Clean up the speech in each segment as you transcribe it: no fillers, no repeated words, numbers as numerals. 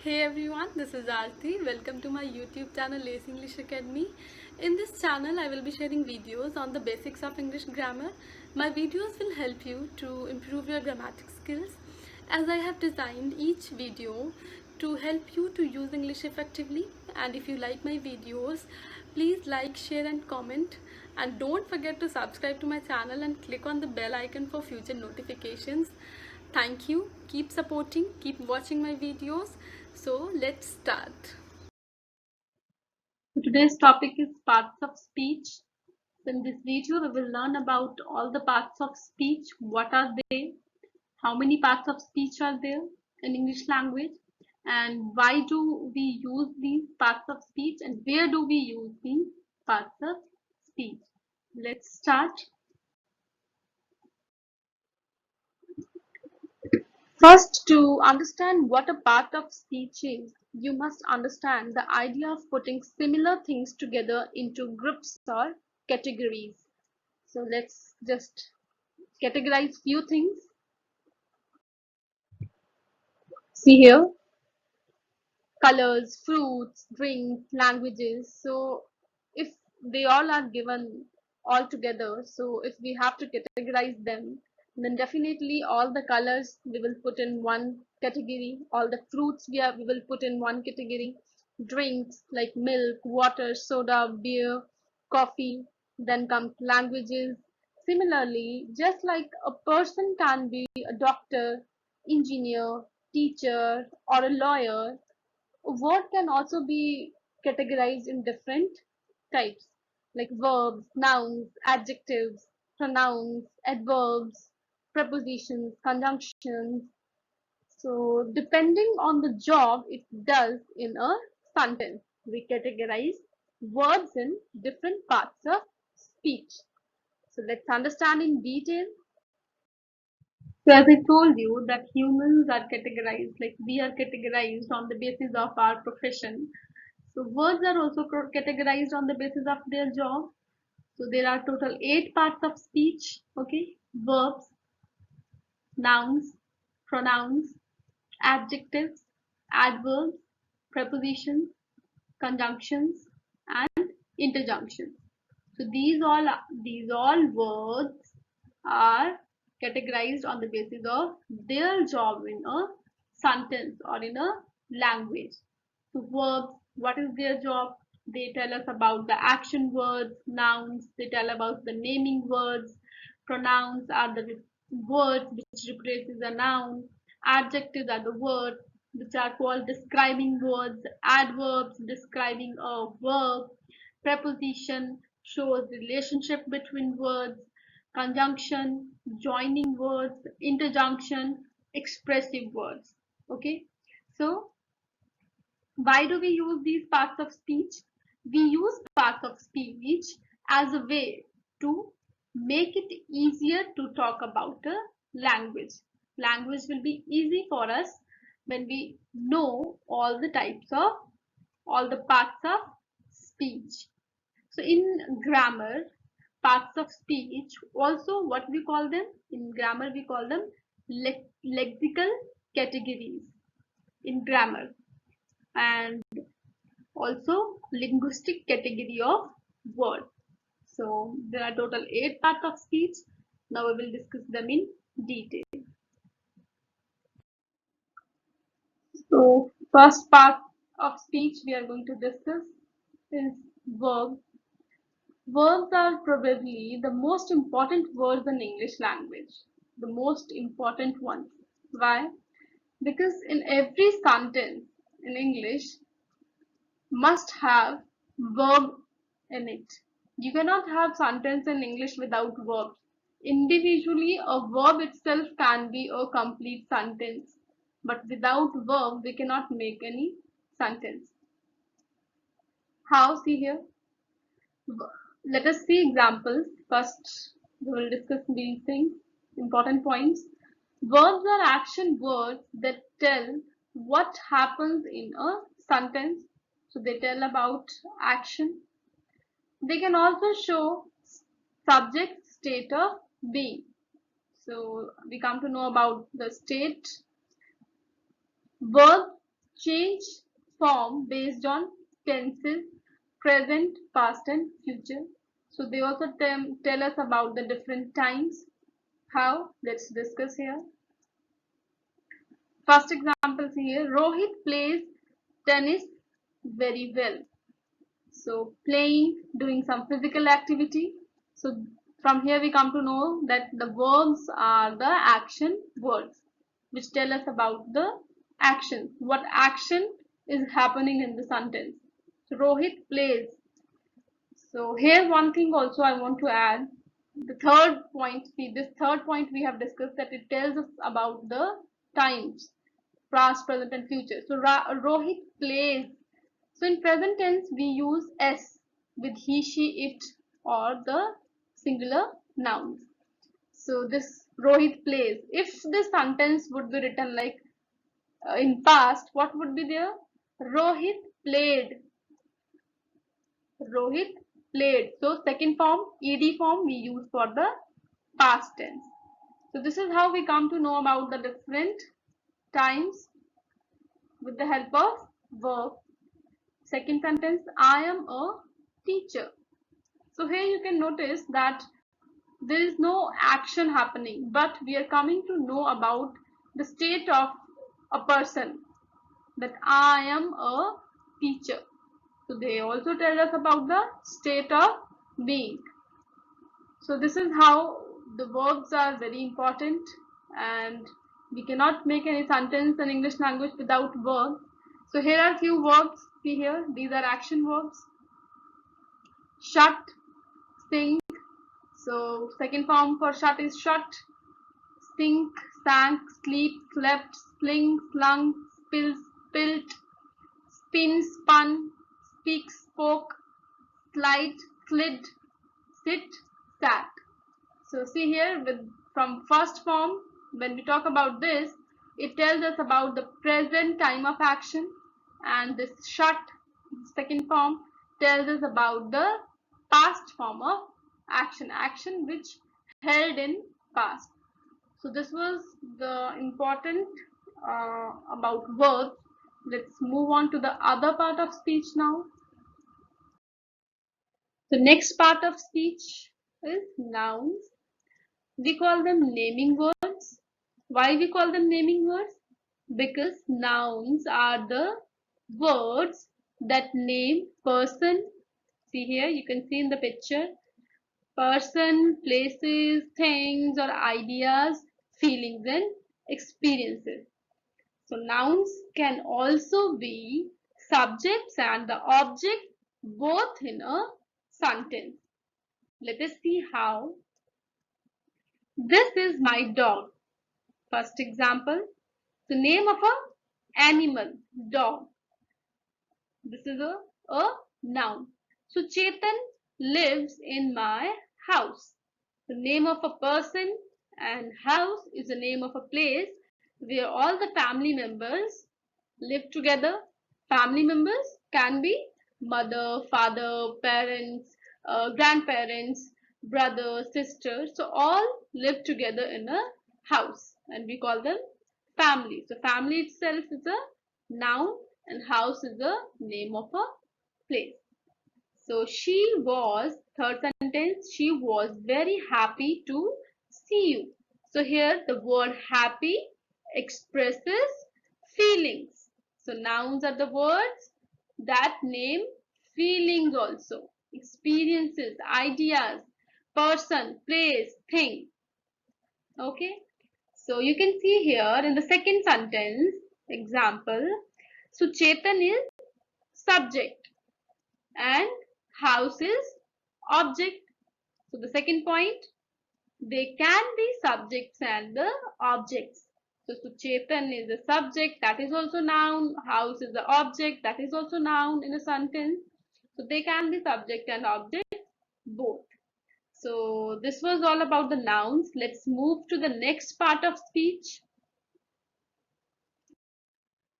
Hey everyone, this is Aarti. Welcome to my YouTube channel Ace English Academy. In this channel, I will be sharing videos on the basics of English grammar. My videos will help you to improve your grammatic skills, as I have designed each video to help you to use English effectively. And if you like my videos, please like, share and comment. And don't forget to subscribe to my channel and click on the bell icon for future notifications. Thank you. Keep supporting, keep watching my videos. So let's start. Today's topic is parts of speech. In this video, we will learn about all the parts of speech. What are they? How many parts of speech are there in English language? And why do we use these parts of speech? And where do we use these parts of speech? Let's start. First, to understand what a part of speech is, you must understand the idea of putting similar things together into groups or categories. So let's just categorize few things. See here, colors, fruits, drinks, languages. So if they all are given all together, so if we have to categorize them, then definitely all the colors we will put in one category, all the fruits we will put in one category, drinks like milk, water, soda, beer, coffee, then comes languages. Similarly, just like a person can be a doctor, engineer, teacher, or a lawyer, a word can also be categorized in different types like verbs, nouns, adjectives, pronouns, adverbs, prepositions, conjunctions. So, depending on the job it does in a sentence, we categorize words in different parts of speech. So, let's understand in detail. So as I told you that humans are categorized, like we are categorized on the basis of our profession. So words are also categorized on the basis of their job. So there are total 8 parts of speech. Okay, verbs, nouns, pronouns, adjectives, adverbs, prepositions, conjunctions, and interjunctions. So these all words are categorized on the basis of their job in a sentence or in a language. So verbs, what is their job? They tell us about the action words. Nouns, they tell about the naming words. Pronouns are the words which replaces a noun. Adjectives are the words which are called describing words. Adverbs describing a verb. Preposition shows relationship between words. Conjunction, joining words. Interjunction, expressive words. Okay, so why do we use these parts of speech? We use parts of speech as a way to make it easier to talk about a language. Language will be easy for us when we know all the parts of speech. So in grammar, parts of speech, also what we call them? In grammar, we call them lexical categories in grammar, and also linguistic category of word. So there are total 8 parts of speech. Now we will discuss them in detail. So first part of speech we are going to discuss is verb. Verbs are probably the most important words in English language. The most important ones. Why? Because in every sentence in English must have verb in it. You cannot have sentence in English without verbs. Individually, a verb itself can be a complete sentence, but without verb, we cannot make any sentence. How? See here. Let us see examples. First, we will discuss these things, important points. Verbs are action words that tell what happens in a sentence. So they tell about action. They can also show subject, state of being. So we come to know about the state. Verb change form based on tenses, present, past and future. So they also tell us about the different times. How? Let's discuss here. First example here, Rohit plays tennis very well. So playing, doing some physical activity. So from here we come to know that the verbs are the action words which tell us about the action. What action is happening in the sentence. So Rohit plays. So here one thing also I want to add. The third point, see this third point we have discussed that it tells us about the times, past, present and future. So Rohit plays. So in present tense we use S with he, she, it or the singular nouns. So this Rohit plays. If this sentence would be written like in past, what would be there? Rohit played. Rohit played. So second form, ed form we use for the past tense. So this is how we come to know about the different times with the help of verb. Second sentence, I am a teacher. So here you can notice that there is no action happening, but we are coming to know about the state of a person, that I am a teacher. So they also tell us about the state of being. So this is how the verbs are very important, and we cannot make any sentence in English language without verb. So here are few verbs. See here, these are action verbs. Shut, sing. So second form for shut is shut. Sink, sank, sleep, slept, sling, slung, spill, spilt, spin, spun, speak, spoke, slide, slid, sit, sat. So see here with from first form, when we talk about this, it tells us about the present time of action, and this shut second form tells us about the past form of action which held in past. So this was the important about verbs. Let's move on to the other part of speech now. The next part of speech is nouns. We call them naming words. Why we call them naming words? Because nouns are the words that name person. See here, you can see in the picture, person, places, things or ideas, feelings and experiences. So nouns can also be subjects and the object both in a sentence. Let us see how. This is my dog. First example, the name of a animal, dog. This is a noun. So Chetan lives in my house. The name of a person and house is the name of a place where all the family members live together. Family members can be mother, father, parents, grandparents, brother, sister. So all live together in a house and we call them family. So family itself is a noun and house is the name of a place. So she was, third sentence, she was very happy to see you. So here the word happy expresses feelings. So nouns are the words that name feelings also, experiences, ideas, person, place, thing. Okay. So you can see here in the second sentence example. So Chetan is subject and house is object. So the second point, they can be subjects and the objects. So Suchetan is a subject, that is also noun. House is the object, that is also noun in a sentence. So they can be subject and object both. So this was all about the nouns. Let's move to the next part of speech.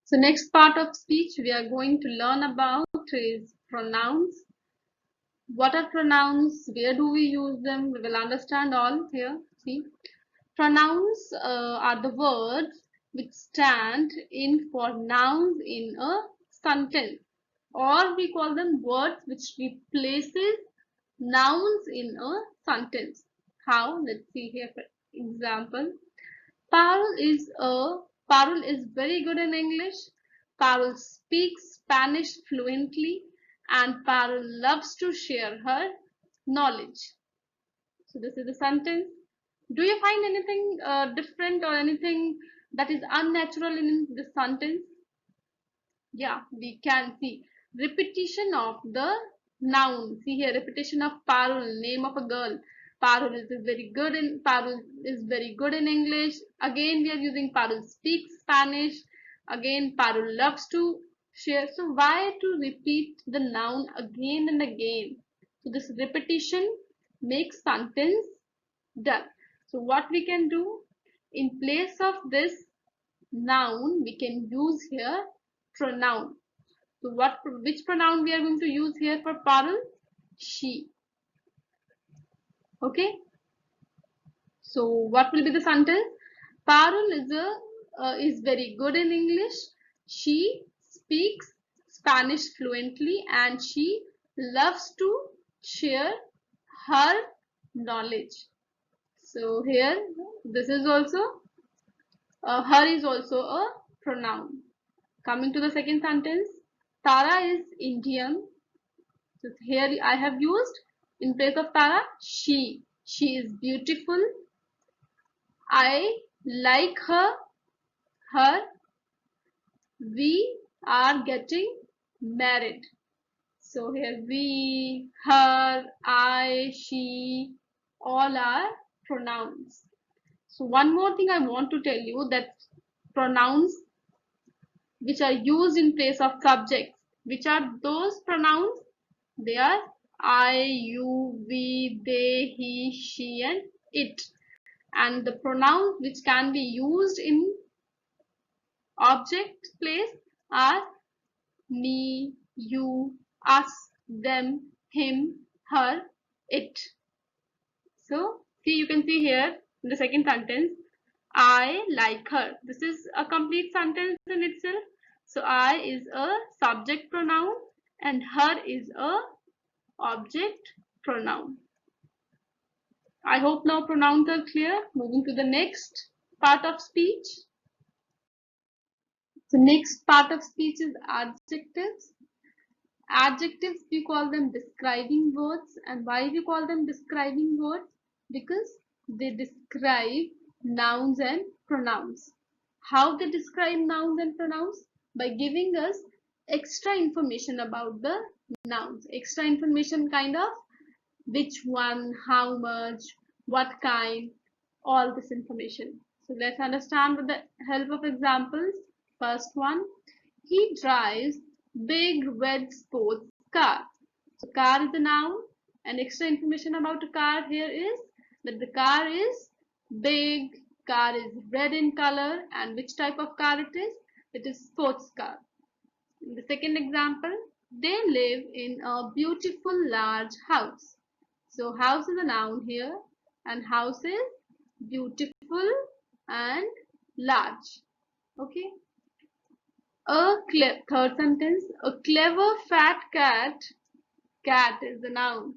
So next part of speech we are going to learn about is pronouns. What are pronouns? Where do we use them? We will understand all here. See, pronouns are the words which stand in for nouns in a sentence, or we call them words which replaces nouns in a sentence. How? Let's see here for example. Parul is a Parul is very good in English. Parul speaks Spanish fluently, and Parul loves to share her knowledge. So this is the sentence. Do you find anything different or anything that is unnatural in this sentence? Yeah, we can see repetition of the noun. See here, repetition of Parul, name of a girl. Parul is very good in English. Again, we are using Parul speaks Spanish. Again, Parul loves to share. So why to repeat the noun again and again? So this repetition makes sentence dull. So what we can do, in place of this noun, we can use here pronoun. So which pronoun we are going to use here for Parul? She. Okay. So what will be the sentence? Parul is very good in English. She speaks Spanish fluently, and she loves to share her knowledge. So here, this is also her is also a pronoun. Coming to the second sentence, Tara is Indian. So here I have used in place of Tara she. She is beautiful. I like her. Her. We are getting married. So here we, her, I, she, all are pronouns. So one more thing I want to tell you, that pronouns which are used in place of subjects, which are those pronouns? They are I, you, we, they, he, she, and it. And the pronouns which can be used in object place are me, you, us, them, him, her, it. So see, you can see here in the second sentence, I like her. This is a complete sentence in itself. So I is a subject pronoun and her is a object pronoun. I hope now pronouns are clear. Moving to the next part of speech. The next part of speech is adjectives. Adjectives, we call them describing words. And why we call them describing words? Because they describe nouns and pronouns. How they describe nouns and pronouns? By giving us extra information about the nouns. Extra information kind of which one, how much, what kind, all this information. So let's understand with the help of examples. First one, he drives big red sports car. So car is a noun, and extra information about a car here is that the car is big, car is red in color, and which type of car it is? It is sports car. In the second example, they live in a beautiful large house. So house is a noun here, and house is beautiful and large. Okay. Third sentence, a clever fat cat. Cat is a noun.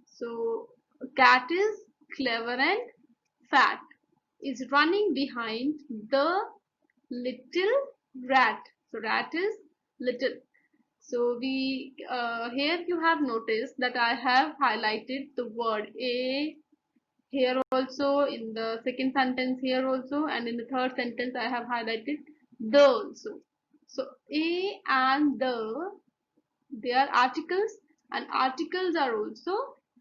So a cat is clever and fat. Is running behind the little rat. So rat is little. So we here you have noticed that I have highlighted the word a here also, in the second sentence here also, and in the third sentence I have highlighted the also. So a and the, they are articles, and articles are also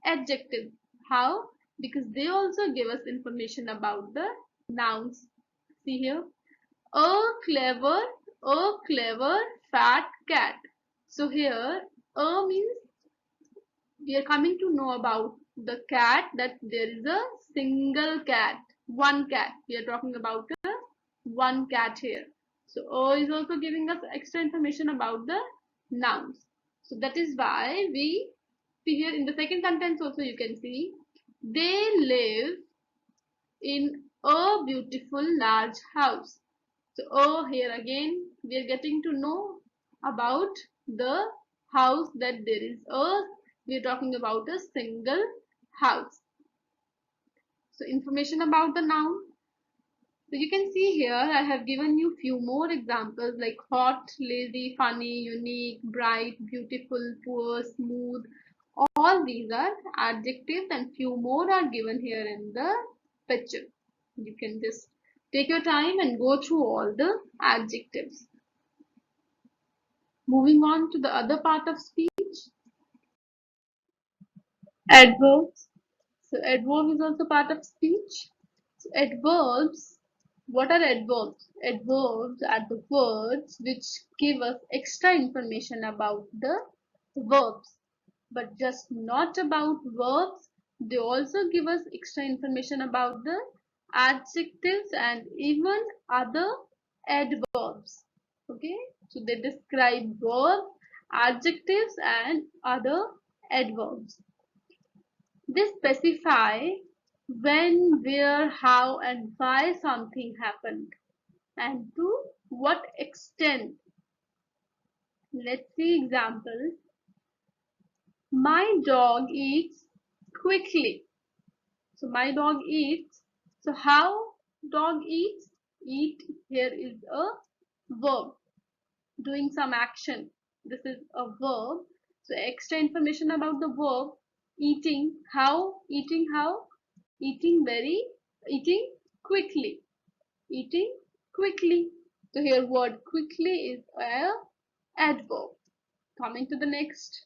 adjectives. How? Because they also give us information about the nouns. See here, a clever, a clever fat cat. So here, a means we are coming to know about the cat, that there is a single cat, one cat. We are talking about a one cat here. So O is also giving us extra information about the nouns. So that is why we see here in the second sentence also you can see they live in a beautiful large house. So here again we are getting to know about the house, that there is we are talking about a single house. So information about the noun. So you can see here I have given you few more examples like hot, lazy, funny, unique, bright, beautiful, poor, smooth. All these are adjectives and few more are given here in the picture. You can just take your time and go through all the adjectives. Moving on to the other part of speech, adverbs. So adverb is also part of speech. So adverbs, what are adverbs? Adverbs are the words which give us extra information about the verbs. But just not about verbs, they also give us extra information about the adjectives and even other adverbs. Okay, so they describe verbs, adjectives, and other adverbs. They specify when, where, how, and why something happened, and to what extent. Let's see examples. My dog eats quickly. So my dog eats. So how dog eats? Eat here is a verb, doing some action. This is a verb. So extra information about the verb. Eating. How? Eating how? Eating very, eating quickly. Eating quickly. So here word quickly is a adverb. Coming to the next.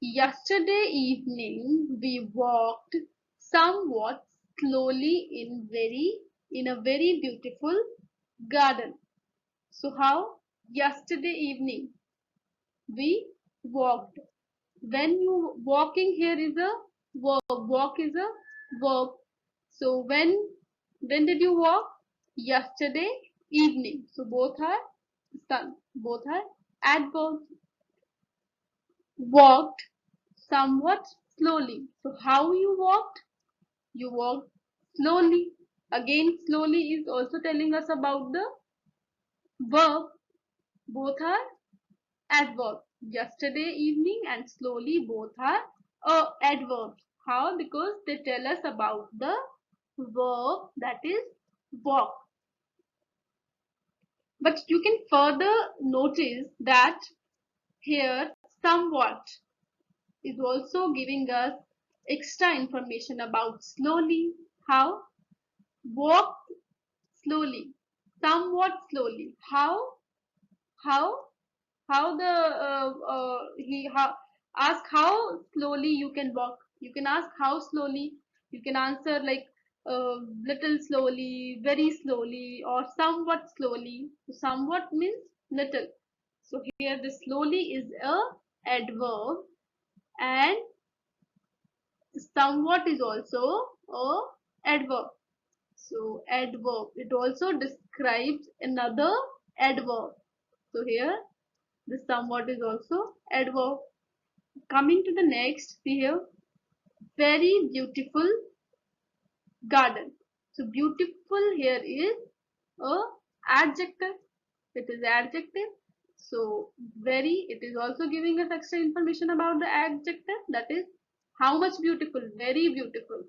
Yesterday evening we walked somewhat slowly in a very beautiful garden. So how? Yesterday evening we walked. When you walking here is a verb. Walk is a verb. So when did you walk? Yesterday evening. So both are done. Both are adverbs. Walked somewhat slowly. So how you walked? You walked slowly. Again, slowly is also telling us about the verb. Both are adverbs. Yesterday evening and slowly both are adverbs. How? Because they tell us about the verb, that is walk. But you can further notice that here somewhat is also giving us extra information about slowly. How? Walk slowly, somewhat slowly. How? How the he how ask how slowly you can walk. You can ask how slowly. You can answer like little slowly, very slowly, or somewhat slowly. Somewhat means little. So here the slowly is a adverb, and somewhat is also a adverb. So adverb, it also describes another adverb. So here the somewhat is also adverb. Coming to the next, we have very beautiful garden. So beautiful here is a adjective. It is adjective. So very, it is also giving us extra information about the adjective, that is how much beautiful, very beautiful.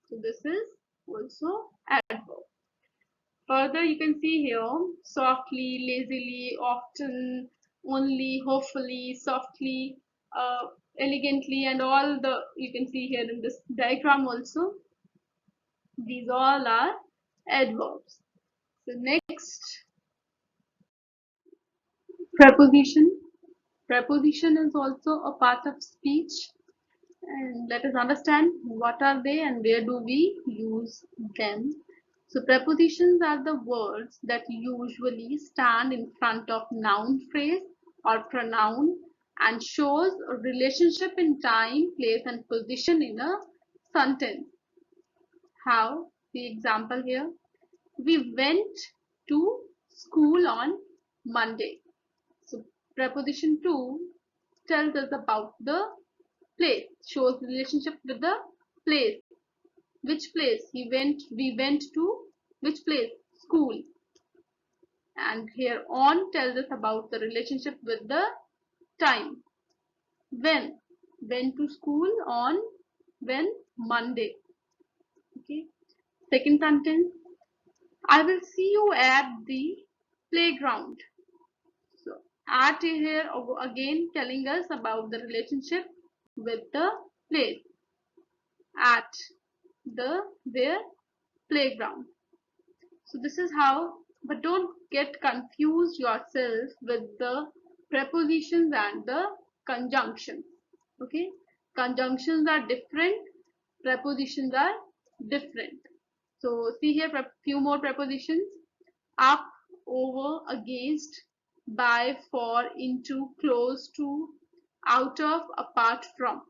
So this is also adverb. Further, you can see here softly, lazily, often, only, hopefully, softly, elegantly, and all the you can see here in this diagram also. These all are adverbs. So next, preposition. Preposition is also a part of speech, and let us understand what are they and where do we use them. So prepositions are the words that usually stand in front of noun phrase or pronoun and shows a relationship in time, place and position in a sentence. How? The example here. We went to school on Monday. So preposition to tells us about the place, shows relationship with the place. Which place? We went to which place? School. And here on tells us about the relationship with the time. When? Went to school on when? Monday. Okay. Second sentence. I will see you at the playground. So at here again telling us about the relationship with the place. At the their playground. So this is how, but don't get confused yourself with the prepositions and the conjunctions. Okay, conjunctions are different, prepositions are different. So see here few more prepositions: up, over, against, by, for, into, close to, out of, apart from.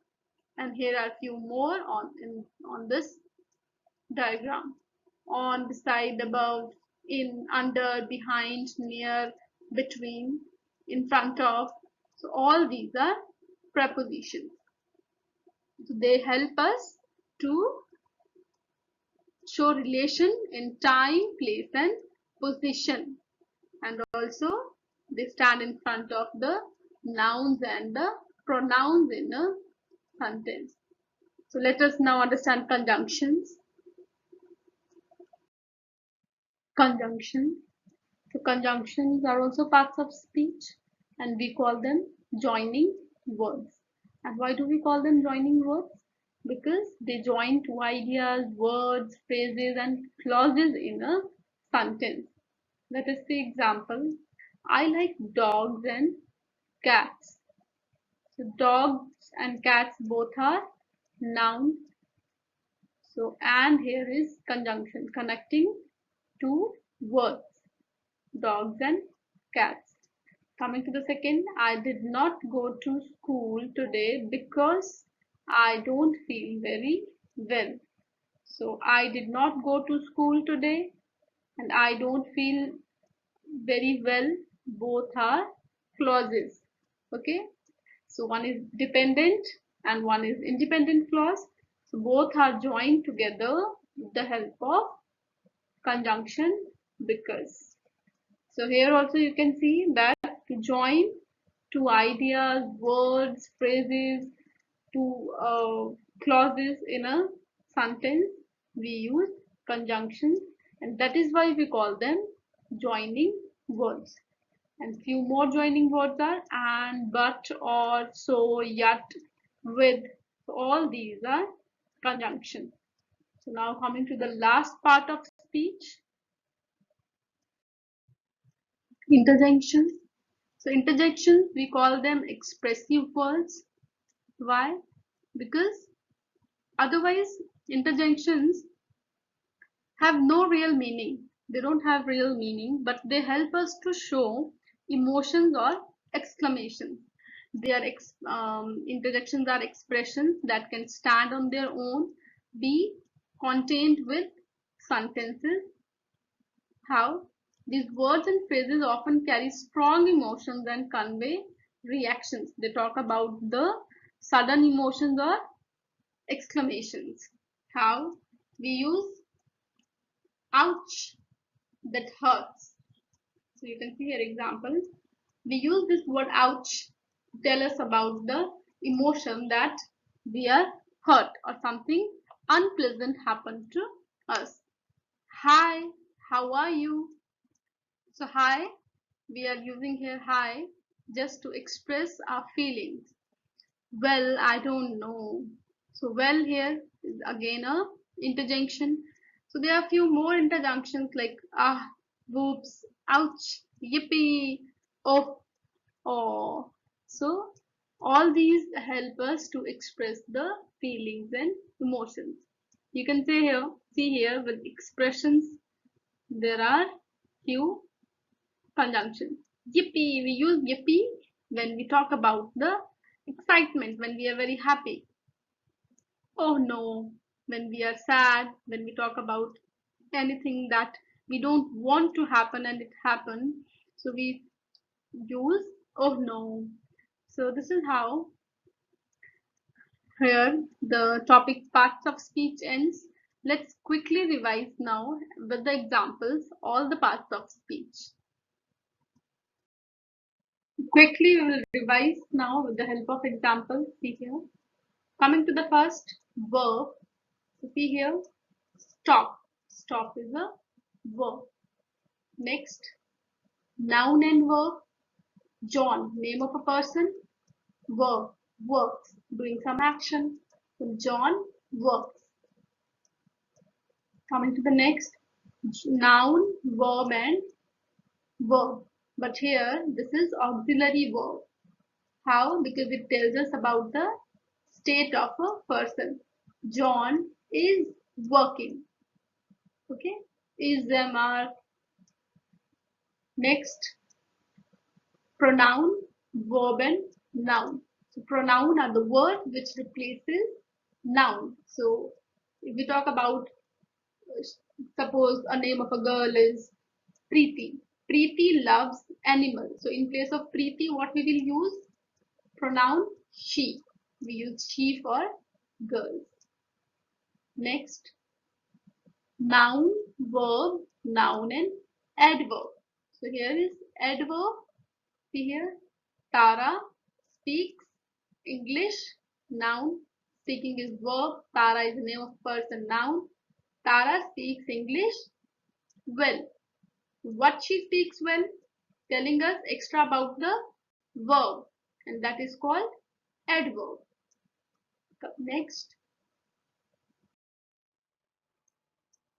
And here are few more on this diagram: on, beside, above, in, under, behind, near, between, in front of. So all these are prepositions. So they help us to show relation in time, place and position, and also they stand in front of the nouns and the pronouns in a sentence. So let us now understand conjunctions. Conjunction. So conjunctions are also parts of speech and we call them joining words. And why do we call them joining words? Because they join two ideas, words, phrases and clauses in a sentence. Let us see example. I like dogs and cats. So dogs and cats both are nouns. So and here is conjunction connecting two words, dogs and cats. Coming to the second, I did not go to school today because I don't feel very well. So I did not go to school today and I don't feel very well. Both are clauses. Okay. So one is dependent and one is independent clause. So both are joined together with the help of conjunction because. So here also you can see that to join two ideas, words, phrases, two clauses in a sentence, we use conjunctions, and that is why we call them joining words. And few more joining words are and, but, or, so, yet, with. So all these are conjunctions. So now coming to the last part of speech, interjections. So interjections, we call them expressive words. Why? Because otherwise interjections have no real meaning. They don't have real meaning, but they help us to show emotions or exclamations. They are interjections are expressions that can stand on their own, be contained with sentences. How? These words and phrases often carry strong emotions and convey reactions. They talk about the sudden emotions or exclamations. How? We use ouch, that hurts. So you can see here examples. We use this word ouch to tell us about the emotion that we are hurt or something unpleasant happened to us. Hi, how are you? So hi, we are using here hi just to express our feelings. Well, I don't know. So well here is again a interjunction. So there are a few more interjunctions like ah, whoops, ouch, yippee, oh, oh. So all these help us to express the feelings and emotions. You can see here with expressions, there are few conjunctions. Yippee, we use yippee when we talk about the excitement, when we are very happy. Oh no, when we are sad, when we talk about anything that we don't want to happen and it happened. So we use oh no. So this is how here the topic parts of speech ends. Let's quickly revise now with the examples all the parts of speech. Quickly, we will revise now with the help of examples. See here. Coming to the first verb. So see here. Stop. Stop is a verb. Next, noun and verb. John, name of a person. Verb, works, doing some action. So John works. Coming to the next, noun, verb and verb. But here, this is auxiliary verb. How? Because it tells us about the state of a person. John is working. Okay? Is them are. Next, pronoun, verb and noun. So pronoun are the word which replaces noun. So if we talk about, suppose a name of a girl is Preeti. Preeti loves animals. So in place of Preeti, what we will use? Pronoun she. We use she for girls. Next, noun, verb, noun and adverb. So here is adverb. See here, Tara speaks English. Noun. Speaking is verb. Tara is the name of person. Noun. Tara speaks English well. What she speaks well? Telling us extra about the verb, and that is called adverb. Next,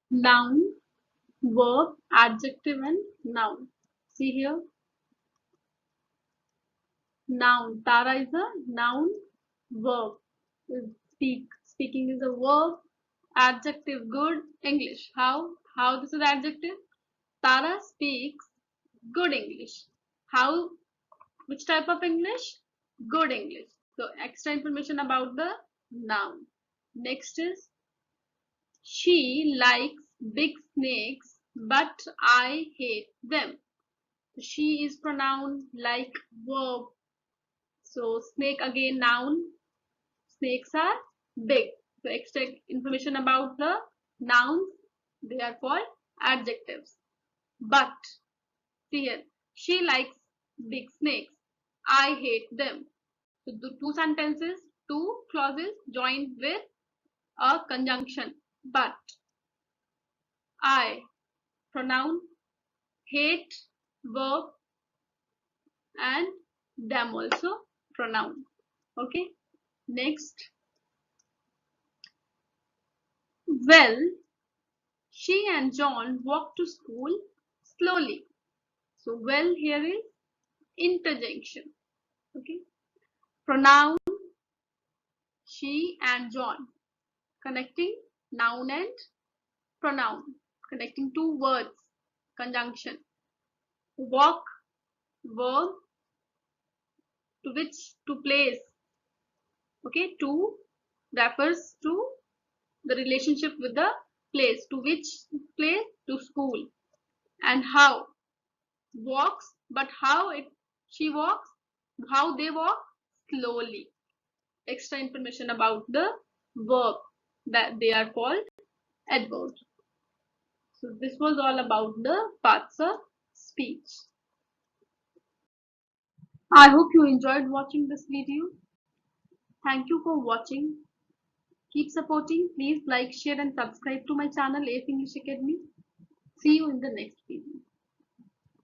noun, verb, adjective and noun. See here, noun. Tara is a noun, verb. Speaking is a verb. Adjective, good. English. How this is adjective? Tara speaks good English. How? Which type of English? Good English. So extra information about the noun. Next is, she likes big snakes, but I hate them. So she is pronoun, like verb. So snake again noun. Snakes are big. So extra information about the nouns. They are called adjectives. But see here, she likes big snakes. I hate them. So the two sentences, two clauses joined with a conjunction. But, I, pronoun, hate, verb, and them also pronoun. Okay. Next, well, she and John walk to school slowly. So well here is interjection. Okay. Pronoun, she and John, connecting noun and pronoun, connecting two words, conjunction. Walk, verb, to which, to place. Okay, to refers to the relationship with the place. To which place? To school. And how? Walks, but how it she walks? How they walk? Slowly. Extra information about the verb, that they are called adverbs. So this was all about the parts of speech. I hope you enjoyed watching this video. Thank you for watching. Keep supporting. Please like, share and subscribe to my channel AF English Academy. See you in the next video.